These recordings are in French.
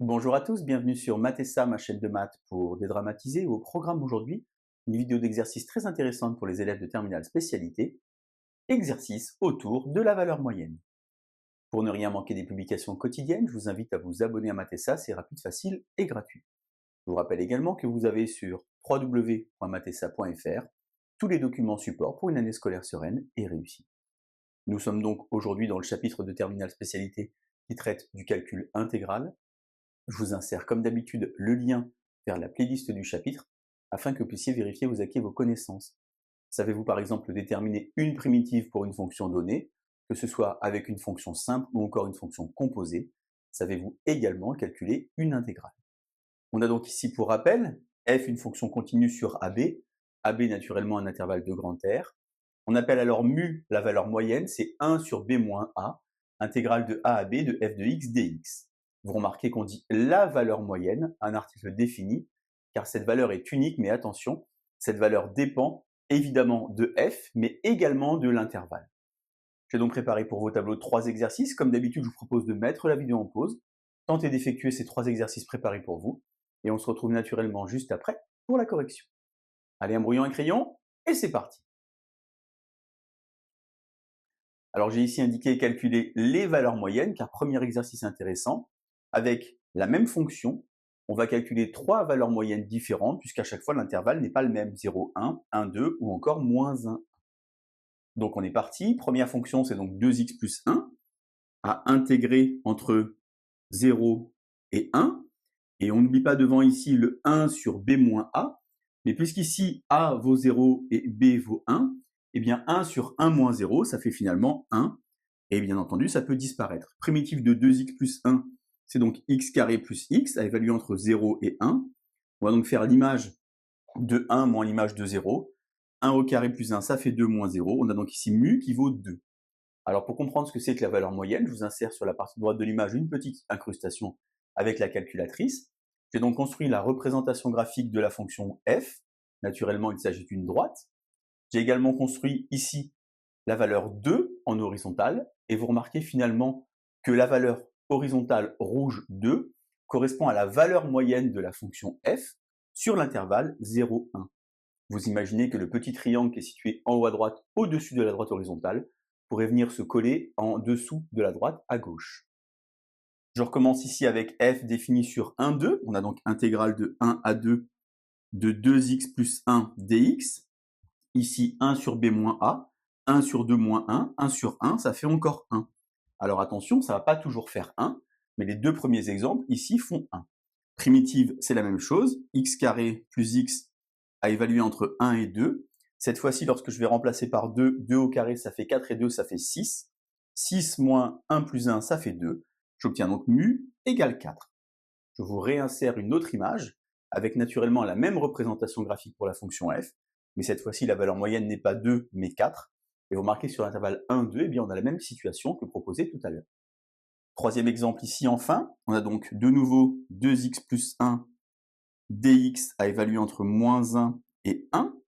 Bonjour à tous, bienvenue sur Math et Ça, ma chaîne de maths pour dédramatiser. Au programme aujourd'hui, une vidéo d'exercice très intéressante pour les élèves de terminale spécialité, exercice autour de la valeur moyenne. Pour ne rien manquer des publications quotidiennes, je vous invite à vous abonner à Math et Ça, c'est rapide, facile et gratuit. Je vous rappelle également que vous avez sur www.mathessa.fr tous les documents support pour une année scolaire sereine et réussie. Nous sommes donc aujourd'hui dans le chapitre de terminale spécialité qui traite du calcul intégral. Je vous insère comme d'habitude le lien vers la playlist du chapitre afin que vous puissiez vérifier vos acquis et vos connaissances. Savez-vous par exemple déterminer une primitive pour une fonction donnée, que ce soit avec une fonction simple ou encore une fonction composée? Savez-vous également calculer une intégrale? On a donc ici pour rappel f une fonction continue sur AB naturellement un intervalle de grand R. On appelle alors mu la valeur moyenne, c'est 1 sur b moins a, intégrale de a à b de f de x dx. Vous remarquez qu'on dit la valeur moyenne, un article défini, car cette valeur est unique, mais attention, cette valeur dépend évidemment de f, mais également de l'intervalle. J'ai donc préparé pour vos tableaux 3 exercices. Comme d'habitude, je vous propose de mettre la vidéo en pause, tenter d'effectuer ces 3 exercices préparés pour vous, et on se retrouve naturellement juste après pour la correction. Allez, un brouillon et un crayon, et c'est parti. Alors j'ai ici indiqué calculer les valeurs moyennes, car premier exercice intéressant, avec la même fonction, on va calculer 3 valeurs moyennes différentes, puisqu'à chaque fois l'intervalle n'est pas le même, 0, 1, 1, 2 ou encore moins 1. Donc on est parti, première fonction c'est donc 2x plus 1, à intégrer entre 0 et 1, et on n'oublie pas devant ici le 1 sur b moins a, mais puisqu'ici a vaut 0 et b vaut 1, eh bien 1 sur 1 moins 0, ça fait finalement 1, et bien entendu ça peut disparaître. Primitive de 2x plus 1, c'est donc x carré plus x, à évaluer entre 0 et 1. On va donc faire l'image de 1 moins l'image de 0. 1 au carré plus 1, ça fait 2 moins 0. On a donc ici mu qui vaut 2. Alors pour comprendre ce que c'est que la valeur moyenne, je vous insère sur la partie droite de l'image une petite incrustation avec la calculatrice. J'ai donc construit la représentation graphique de la fonction f. Naturellement, il s'agit d'une droite. J'ai également construit ici la valeur 2 en horizontal, et vous remarquez finalement que la valeur horizontale rouge 2 correspond à la valeur moyenne de la fonction f sur l'intervalle 0, 1. Vous imaginez que le petit triangle qui est situé en haut à droite, au-dessus de la droite horizontale, pourrait venir se coller en dessous de la droite à gauche. Je recommence ici avec f défini sur 1, 2. On a donc intégrale de 1 à 2 de 2x plus 1 dx. Ici 1 sur b moins a, 1 sur 2 moins 1 sur 1, ça fait encore 1. Alors attention, ça ne va pas toujours faire 1, mais les deux premiers exemples ici font 1. Primitive, c'est la même chose, x carré plus x à évaluer entre 1 et 2. Cette fois-ci, lorsque je vais remplacer par 2, 2 au carré, ça fait 4 et 2, ça fait 6. 6 moins 1 plus 1, ça fait 2. J'obtiens donc mu égale 4. Je vous réinsère une autre image, avec naturellement la même représentation graphique pour la fonction f, mais cette fois-ci, la valeur moyenne n'est pas 2, mais 4. Et vous remarquez que sur l'intervalle 1, 2, eh bien, on a la même situation que proposée tout à l'heure. Troisième exemple ici, enfin, on a donc de nouveau 2x plus 1 dx à évaluer entre moins 1 et 1.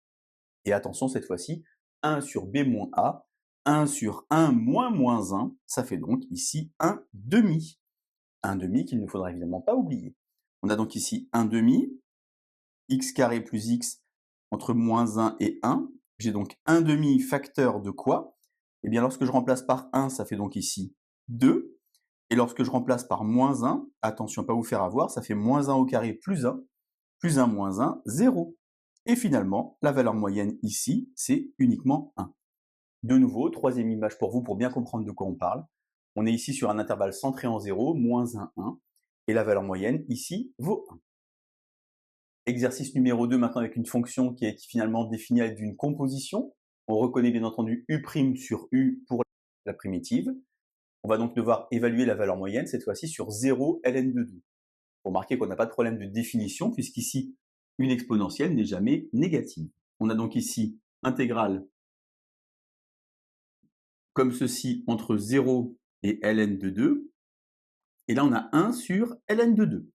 Et attention, cette fois-ci, 1 sur b moins a, 1 sur 1 moins moins 1, ça fait donc ici 1 demi. 1 demi qu'il ne faudra évidemment pas oublier. On a donc ici 1 demi, x carré plus x entre moins 1 et 1. J'ai donc 1 demi facteur de quoi? Eh bien, lorsque je remplace par 1, ça fait donc ici 2. Et lorsque je remplace par moins 1, attention à ne pas vous faire avoir, ça fait moins 1 au carré plus 1 moins 1, 0. Et finalement, la valeur moyenne ici, c'est uniquement 1. De nouveau, troisième image pour vous, pour bien comprendre de quoi on parle. On est ici sur un intervalle centré en 0, moins 1, 1. Et la valeur moyenne ici vaut 1. Exercice numéro 2, maintenant avec une fonction qui est finalement définie avec une composition. On reconnaît bien entendu U' sur U pour la primitive. On va donc devoir évaluer la valeur moyenne, cette fois-ci sur 0 ln de 2. Vous remarquez qu'on n'a pas de problème de définition, puisqu'ici, une exponentielle n'est jamais négative. On a donc ici intégrale comme ceci entre 0 et ln de 2. Et là, on a 1 sur ln de 2.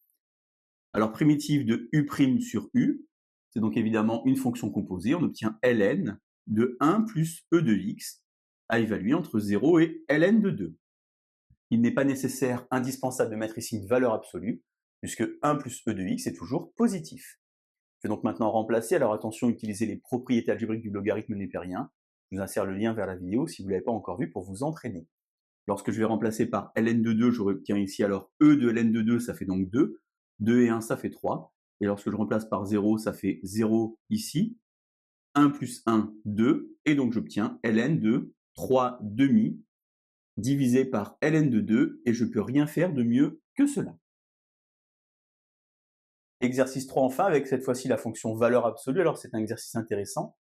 Alors, primitive de U' sur U, c'est donc évidemment une fonction composée. On obtient ln de 1 plus e de x à évaluer entre 0 et ln de 2. Il n'est pas nécessaire, indispensable de mettre ici une valeur absolue. puisque 1 plus e de x est toujours positif. Je vais donc maintenant remplacer, alors attention, utilisez les propriétés algébriques du logarithme népérien. Je vous insère le lien vers la vidéo si vous ne l'avez pas encore vu pour vous entraîner. Lorsque je vais remplacer par ln de 2, je retiens ici alors e de ln de 2, ça fait donc 2. 2 et 1, ça fait 3. Et lorsque je remplace par 0, ça fait 0 ici. 1 plus 1, 2. Et donc j'obtiens ln de 3 demi divisé par ln de 2. Et je ne peux rien faire de mieux que cela. Exercice 3 enfin, avec cette fois-ci la fonction valeur absolue. Alors c'est un exercice intéressant,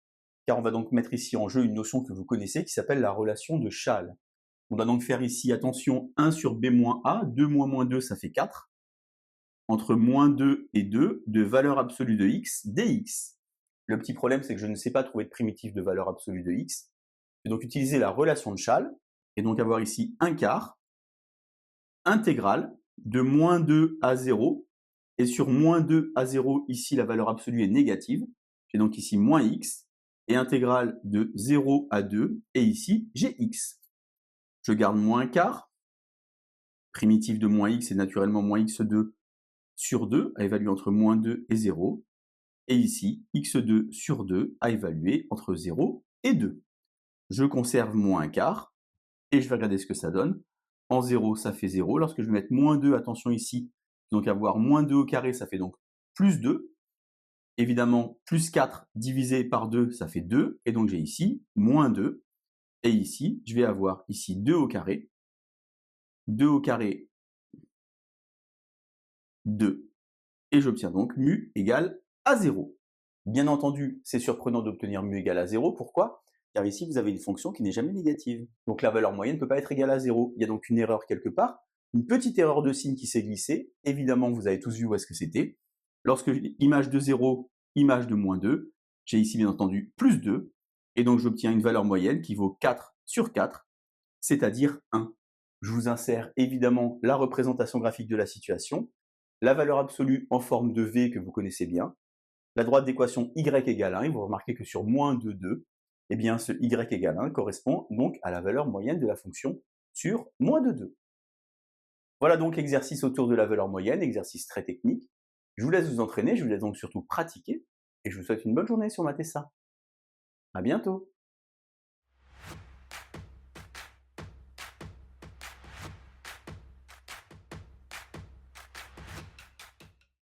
car on va donc mettre ici en jeu une notion que vous connaissez qui s'appelle la relation de Schall. On va donc faire ici, attention, 1 sur b moins a, 2 moins 2, ça fait 4. Entre moins 2 et 2, de valeur absolue de x, dx. Le petit problème, c'est que je ne sais pas trouver de primitif de valeur absolue de x. Je vais donc utiliser la relation de Schall, et donc avoir ici 1 quart, intégrale, de moins 2 à 0, et sur moins 2 à 0, ici, la valeur absolue est négative. J'ai donc ici moins x, et intégrale de 0 à 2, et ici, j'ai x. Je garde moins quart, primitif de moins x est naturellement moins x2 sur 2, à évaluer entre moins 2 et 0. Et ici, x2 sur 2 à évaluer entre 0 et 2. Je conserve moins quart, et je vais regarder ce que ça donne. En 0, ça fait 0. Lorsque je vais mettre moins 2, attention ici, donc avoir moins 2 au carré, ça fait donc plus 2. Évidemment, plus 4 divisé par 2, ça fait 2. Et donc j'ai ici moins 2. Et ici, je vais avoir ici 2 au carré. 2 au carré, 2. Et j'obtiens donc mu égale à 0. Bien entendu, c'est surprenant d'obtenir mu égale à 0. Pourquoi? Car ici, vous avez une fonction qui n'est jamais négative. Donc la valeur moyenne ne peut pas être égale à 0. Il y a donc une erreur quelque part, une petite erreur de signe qui s'est glissée. Évidemment, vous avez tous vu où est-ce que c'était. Lorsque image de 0, image de moins 2, j'ai ici bien entendu plus 2. Et donc j'obtiens une valeur moyenne qui vaut 4 sur 4, c'est-à-dire 1. Je vous insère évidemment la représentation graphique de la situation, la valeur absolue en forme de V que vous connaissez bien, la droite d'équation y égale 1, et vous remarquez que sur moins de 2, eh bien ce y égale 1 correspond donc à la valeur moyenne de la fonction sur moins de 2. Voilà donc l'exercice autour de la valeur moyenne, exercice très technique. Je vous laisse vous entraîner, je vous laisse donc surtout pratiquer, et je vous souhaite une bonne journée sur Matessa. À bientôt.